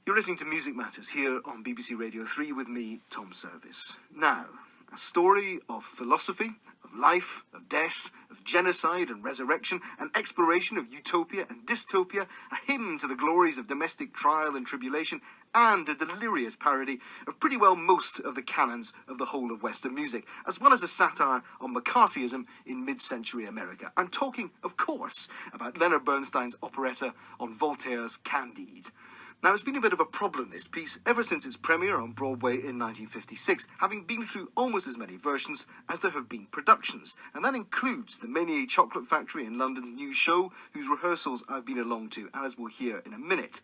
You're listening to Music Matters here on BBC Radio 3 with me, Tom Service. Now, a story of philosophy, of life, of death, of genocide and resurrection, an exploration of utopia and dystopia, a hymn to the glories of domestic trial and tribulation, and a delirious parody of pretty well most of the canons of the whole of Western music, as well as a satire on McCarthyism in mid-century America. I'm talking, of course, about Leonard Bernstein's operetta on Voltaire's Candide. Now, it's been a bit of a problem, this piece, ever since its premiere on Broadway in 1956, having been through almost as many versions as there have been productions. And that includes the Menier Chocolate Factory in London's new show, whose rehearsals I've been along to, as we'll hear in a minute.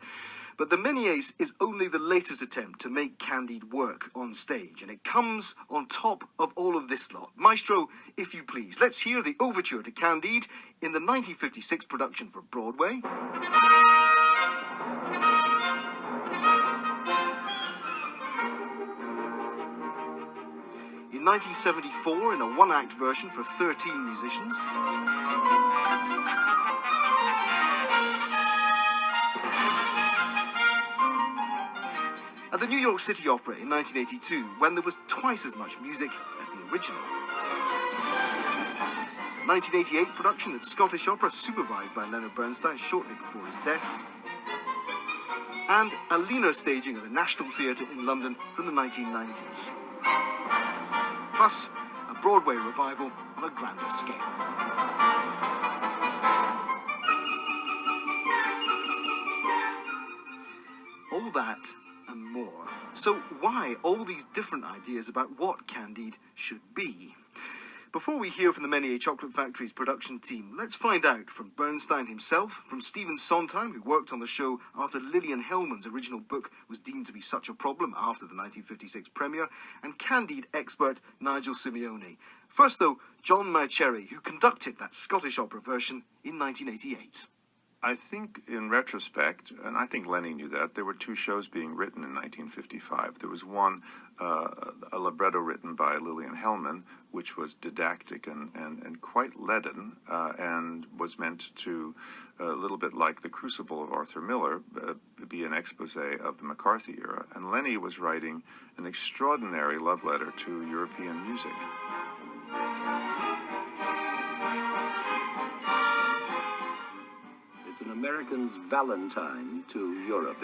But the Meniers is only the latest attempt to make Candide work on stage, and it comes on top of all of this lot. Maestro, if you please, let's hear the overture to Candide in the 1956 production for Broadway. In 1974, in a one-act version for 13 musicians. At the New York City Opera in 1982, when there was twice as much music as the original. 1988 production at Scottish Opera, supervised by Leonard Bernstein shortly before his death. And a leaner staging at the National Theatre in London from the 1990s. Plus, a Broadway revival on a grander scale. All that and more. So why all these different ideas about what Candide should be? Before we hear from the Menier Chocolate Factory's production team, let's find out from Bernstein himself, from Stephen Sondheim, who worked on the show after Lillian Hellman's original book was deemed to be such a problem after the 1956 premiere, and Candide expert Nigel Simeone. First, though, John Mauceri, who conducted that Scottish opera version in 1988. I think, in retrospect, and I think Lenny knew that, there were two shows being written in 1955. There was one, a libretto written by Lillian Hellman, which was didactic and quite leaden, and was meant to, a little bit like The Crucible of Arthur Miller, be an expose of the McCarthy era. And Lenny was writing an extraordinary love letter to European music. An American's Valentine to Europe.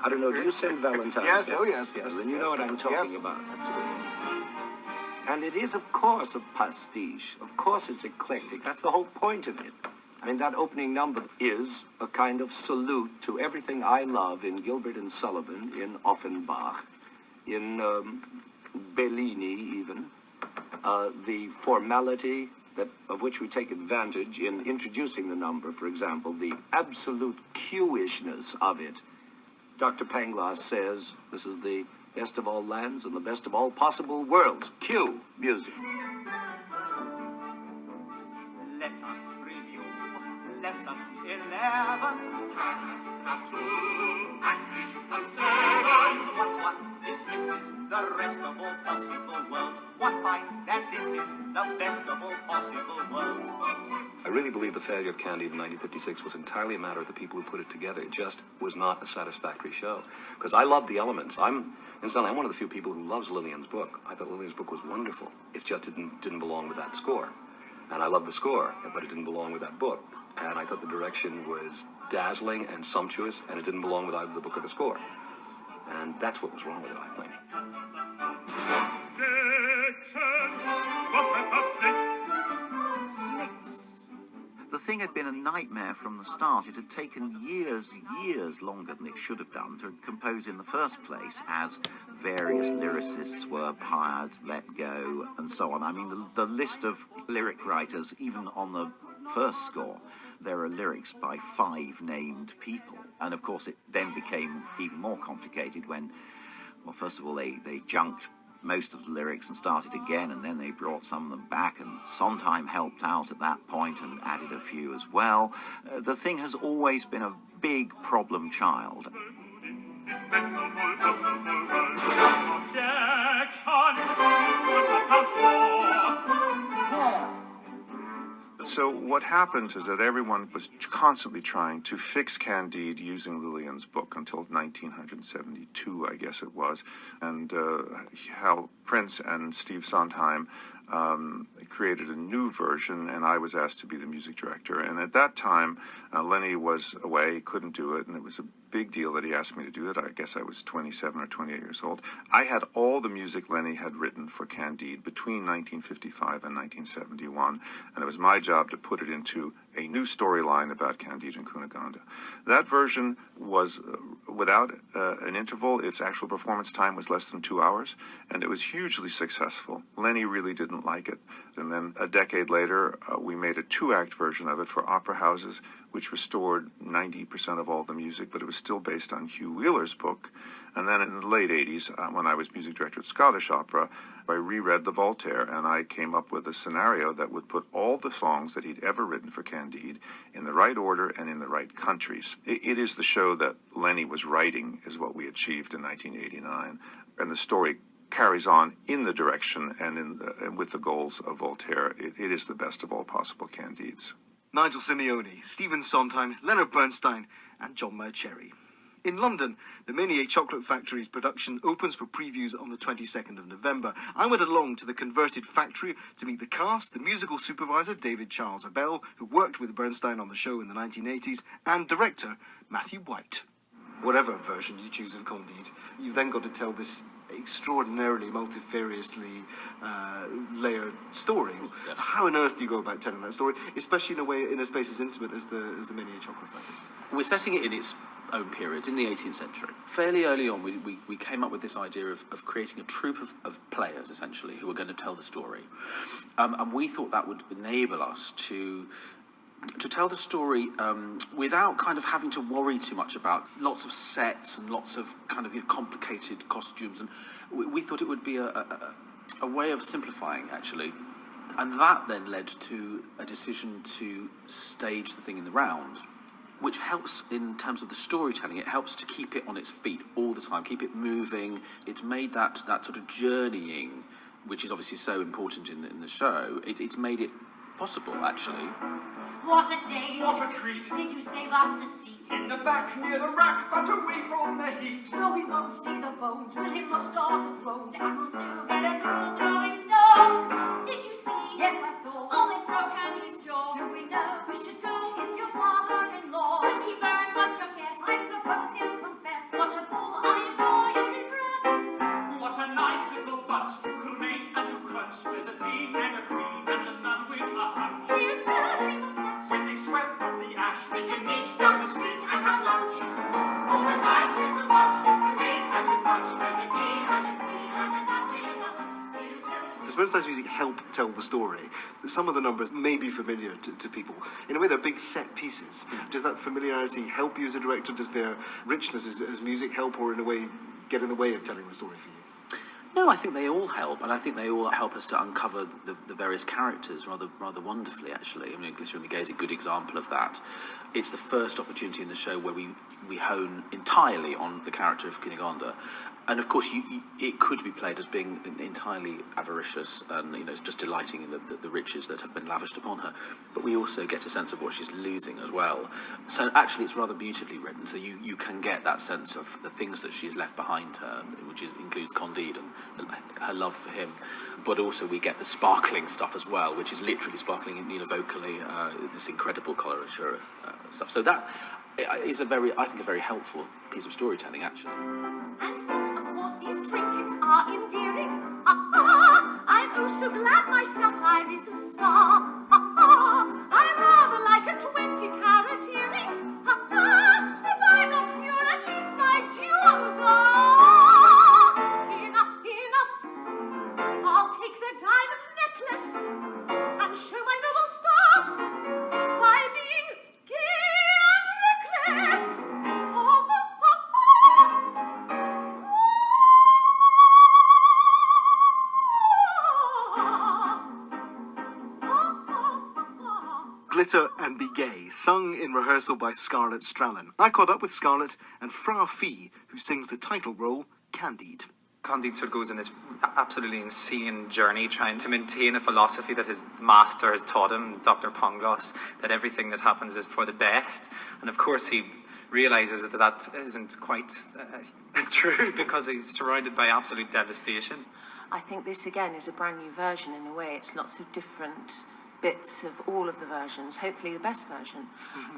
I don't know, do you send Valentines? Yes, oh yes. Yes, then you know what I'm talking about. And it is, of course, a pastiche. Of course it's eclectic. That's the whole point of it. I mean, that opening number is a kind of salute to everything I love in Gilbert and Sullivan, in Offenbach, in Bellini even. The formality of which we take advantage in introducing the number, for example, the absolute Q-ishness of it. Dr. Pangloss says this is the best of all lands and the best of all possible worlds. Q music. Let us review lesson 11. Paragraph 2, axiom 7. What's what? Dismisses the rest of all possible worlds. What finds that this is the best of all possible worlds? I really believe the failure of Candide in 1956 was entirely a matter of the people who put it together. It just was not a satisfactory show. Because I love the elements. I'm one of the few people who loves Lillian's book. I thought Lillian's book was wonderful. It just didn't belong with that score. And I love the score, but it didn't belong with that book. And I thought the direction was dazzling and sumptuous, and it didn't belong with either the book or the score. And that's what was wrong with it, I think. The thing had been a nightmare from the start. It had taken years longer than it should have done to compose in the first place, as various lyricists were hired, let go, and so on. I mean, the list of lyric writers, even on the first score, there are lyrics by 5 named people. And of course, it then became even more complicated when, well, first of all, they junked most of the lyrics and started again, and then they brought some of them back, and Sondheim helped out at that point and added a few as well. The thing has always been a big problem child. So what happens is that everyone was constantly trying to fix Candide using Lillian's book until 1972, I guess it was, and Hal Prince and Steve Sondheim created a new version, and I was asked to be the music director. And at that time, Lenny was away, he couldn't do it, and it was a big deal that he asked me to do it. I guess I was 27 or 28 years old. I had all the music Lenny had written for Candide between 1955 and 1971, and it was my job to put it into a new storyline about Candide and Cunegonde. That version was without an interval. Its actual performance time was less than 2 hours, and it was hugely successful. Lenny really didn't like it. And then a decade later, we made a 2-act version of it for opera houses, which restored 90% of all the music, but it was still based on Hugh Wheeler's book. And then in the late 80s, when I was music director at Scottish Opera, I reread the Voltaire, and I came up with a scenario that would put all the songs that he'd ever written for Candide in the right order and in the right countries. It is the show that Lenny was writing, is what we achieved in 1989. And the story carries on in the direction and with the goals of Voltaire. It is the best of all possible Candides. Nigel Simeone, Stephen Sondheim, Leonard Bernstein, and John Mauceri. In London, the Menier Chocolate Factory's production opens for previews on the 22nd of November. I went along to the converted factory to meet the cast, the musical supervisor, David Charles Abell, who worked with Bernstein on the show in the 1980s, and director, Matthew White. Whatever version you choose of Candide, you've then got to tell this extraordinarily multifariously layered story. Yeah. How on earth do you go about telling that story, especially in a space as intimate as the Menier Chocolate Factory? We're setting it in its own period, in the 18th century. Fairly early on, we came up with this idea of creating a troupe of players, essentially, who were going to tell the story. And we thought that would enable us to tell the story without kind of having to worry too much about lots of sets and lots of kind of complicated costumes. And we thought it would be a way of simplifying, actually. And that then led to a decision to stage the thing in the round, which helps in terms of the storytelling. It helps to keep it on its feet all the time, keep it moving. It's made that sort of journeying, which is obviously so important in the show, it's made it possible, actually. What a day! What a treat! Did you save us a seat? In the back near the rack, but away from the heat. No, we won't see the bones. We'll hit most on the roads, and we'll still get it through the glowing stones. Did you see? Yes, I saw. Only broken his jaw. Do we know we should go? It's your father-in-law. Will he burn? What's your guess? I suppose he'll confess. What a bull I adore you in dress. What a nice little bunch to cremate and to crunch. There's a dean and a queen and a nun with a hunt. She's good, we must touch. When they swept up the ash, We can meet down the street and have lunch. what a nice little bunch to cremate and to crunch. There's a dean And a queen and a nun with a hunch. Does Bernstein's music help tell the story? Some of the numbers may be familiar to people. In a way, they're big set pieces. Does that familiarity help you as a director? Does their richness as music help, or in a way get in the way of telling the story for you? No, I think they all help, and I think they all help us to uncover the various characters rather wonderfully, actually. I mean, Glycerin Gay is a good example of that. It's the first opportunity in the show where we hone entirely on the character of Cunegonde. And of course, it could be played as being entirely avaricious and, just delighting in the riches that have been lavished upon her. But we also get a sense of what she's losing as well. So actually, it's rather beautifully written. So you can get that sense of the things that she's left behind her, which includes Candide and her love for him. But also we get the sparkling stuff as well, which is literally sparkling, vocally, this incredible colorature stuff. So that is a very helpful piece of storytelling, actually. And yet, of course, these trinkets are endearing. I'm oh so glad my sapphire is a star. I'm rather like a 20-carat earring. If I'm not pure, at least my jewels are. Enough. I'll take the diamond necklace and show my noble stuff by being gay and reckless. Glitter and Be Gay, sung in rehearsal by Scarlett Strallen. I caught up with Scarlett and frafee, who sings the title role, Candide. Candide sort of goes on this absolutely insane journey trying to maintain a philosophy that his master has taught him, Dr. Pangloss, that everything that happens is for the best. And of course he realises that isn't quite true, because he's surrounded by absolute devastation. I think this again is a brand new version in a way. It's lots of different bits of all of the versions, hopefully the best version.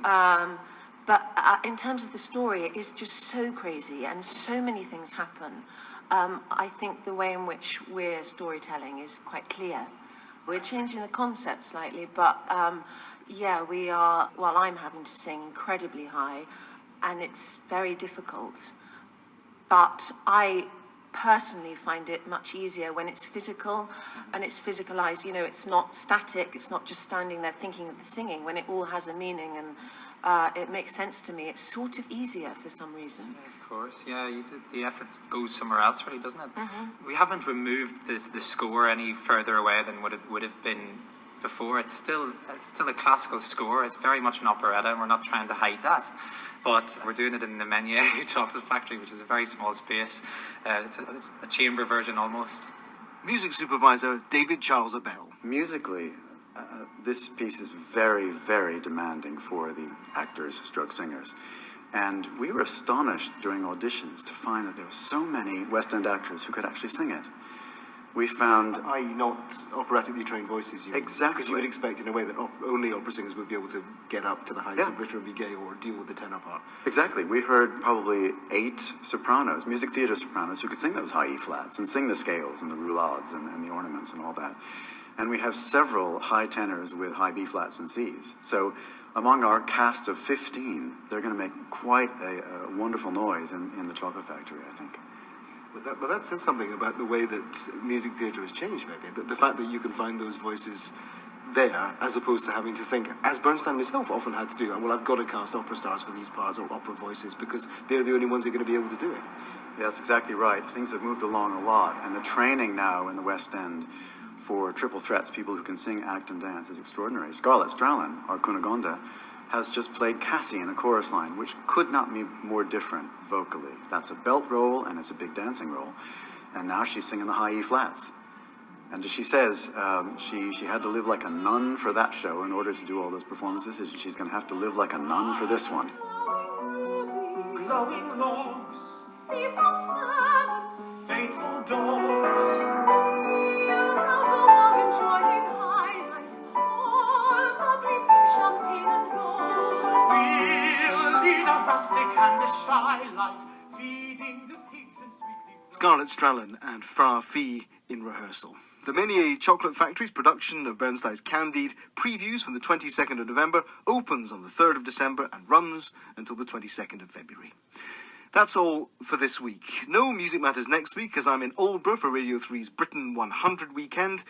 But in terms of the story, it is just so crazy and so many things happen. I think the way in which we're storytelling is quite clear. We're changing the concept slightly, but yeah, we are, well, I'm having to sing incredibly high, and it's very difficult. But I personally find it much easier when it's physical and it's physicalized. You know, it's not static, it's not just standing there thinking of the singing. When it all has a meaning and it makes sense to me, it's sort of easier for some reason. Of course, yeah, the effort goes somewhere else, really, doesn't it? We haven't removed the score any further away than what it would have been before. It's still a classical score. It's very much an operetta, and we're not trying to hide that. But we're doing it in the Menier Chocolate Factory, which is a very small space. It's a chamber version almost. Music supervisor David Charles Abell. Musically, this piece is very, very demanding for the actors, stroke singers. And we were astonished during auditions to find that there were so many West End actors who could actually sing it. We found... i.e. not operatically trained voices. Exactly. Because you would expect in a way that only opera singers would be able to get up to the heights of glitter and be gay or deal with the tenor part. Exactly. We heard probably 8 sopranos, music theatre sopranos, who could sing those high E flats and sing the scales and the roulades and the ornaments and all that. And we have several high tenors with high B flats and Cs. So among our cast of 15, they're going to make quite a wonderful noise in the Chocolate Factory, I think. But that says something about the way that music theatre has changed, maybe. The fact that you can find those voices there, as opposed to having to think, as Bernstein himself often had to do, well, I've got to cast opera stars for these parts or opera voices because they're the only ones who are going to be able to do it. Yeah, that's exactly right. Things have moved along a lot, and the training now in the West End for triple threats, people who can sing, act, and dance, is extraordinary. Scarlett, Strallen, our Cunegonde, has just played Cassie in a chorus line, which could not be more different vocally. That's a belt role, and it's a big dancing role. And now she's singing the high E flats. And as she says, she had to live like a nun for that show in order to do all those performances. She's going to have to live like a nun for this one. Glowing logs, Faithful servants, faithful dogs, enjoying high life, all bubbly pink champagne and gold. we'll lead a rustic and a shy life, feeding the pigs and sweetly... Scarlett, Strallen and Frafee in rehearsal. The Menier Chocolate Factory's production of Bernstein's Candide previews from the 22nd of November, opens on the 3rd of December and runs until the 22nd of February. That's all for this week. No Music Matters next week, as I'm in Aldborough for Radio 3's Britain 100 weekend.